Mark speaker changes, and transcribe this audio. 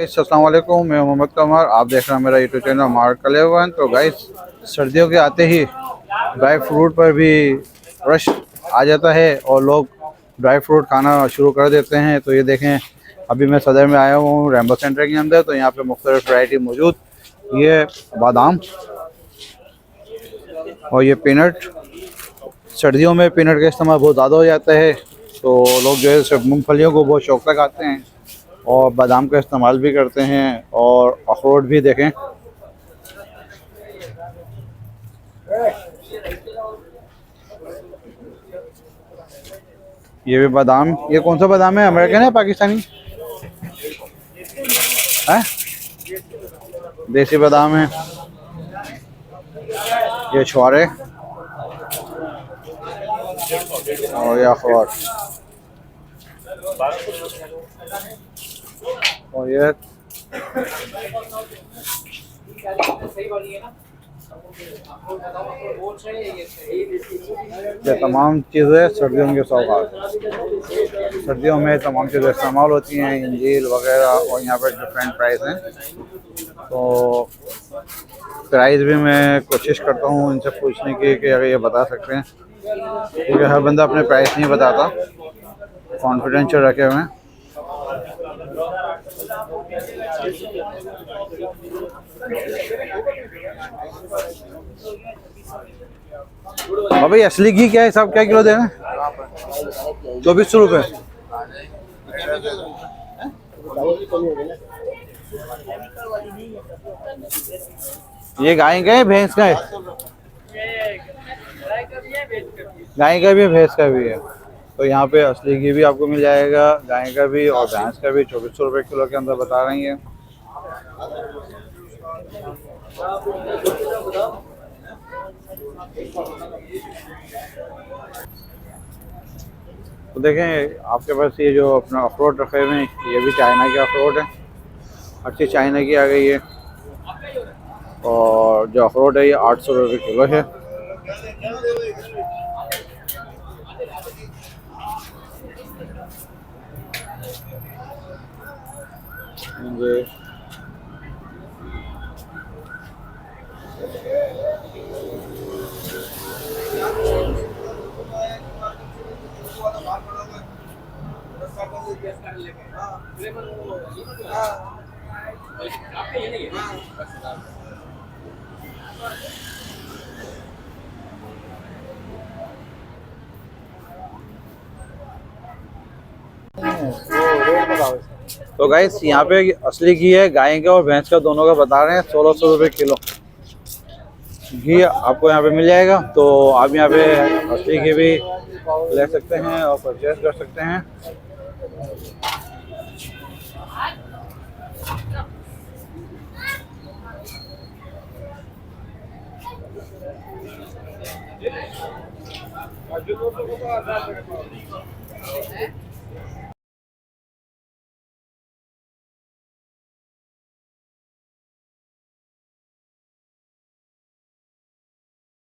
Speaker 1: Guys अस्सलाम वालेकुम, मैं मोहम्मद कमर। आप देख रहे हैं मेरा यूट्यूब चैनल मार्क कलेवन। तो गाइस सर्दियों के आते ही ड्राई फ्रूट पर भी रश आ जाता है और लोग ड्राई फ्रूट खाना शुरू कर देते हैं। तो ये देखें, अभी मैं सदर में आया हूँ रैम्बो सेंटर के अंदर। तो यहाँ पे मुख्तलिफ वैरायटी मौजूद, ये बादाम और ये पीनट। सर्दियों में पीनट का इस्तेमाल बहुत ज़्यादा हो जाता है, तो लोग जो है सिर्फ मूँगफलियों को बहुत शौक से खाते हैं और बादाम का इस्तेमाल भी करते हैं। और अखरोट भी देखें, ये भी बादाम। ये कौन सा बादाम है, अमेरिकन है पाकिस्तानी है? देसी बादाम है। ये छुआरे और ये अखरोट और ये तमाम चीज़ें सर्दियों के सौगात। सर्दियों में तमाम चीज़ें इस्तेमाल होती हैं, इंजील वगैरह। और यहाँ पर डिफरेंट प्राइस हैं, तो प्राइस भी मैं कोशिश करता हूँ इनसे पूछने की कि अगर ये बता सकते हैं, क्योंकि हर बंदा अपने प्राइस नहीं बताता, कॉन्फिडेंशियल रखे हुए हैं। भाई असली घी क्या है साहब, क्या किलो दे रहे हैं? 2400 रुपये। ये गाय का है भैंस का है? गाय का भी है, भैंस का भी है। तो यहाँ पे असली घी भी आपको मिल जाएगा, गाय का भी और भैंस का भी। 2400 रुपये किलो के अंदर बता रही है। तो देखें, आपके पास ये जो अपना अखरोट रखे हुए हैं, ये भी चाइना के अखरोट है। हर चीज़ चाइना की आ गई है। और जो अखरोट है ये 800 रुपये किलो है। तो गाइस यहाँ पे असली घी है, गाय का और भैंस का दोनों का बता रहे हैं 1600 रुपये किलो घी आपको यहाँ पे मिल जाएगा। तो आप यहाँ पे असली घी भी ले सकते हैं और परचेज कर सकते हैं।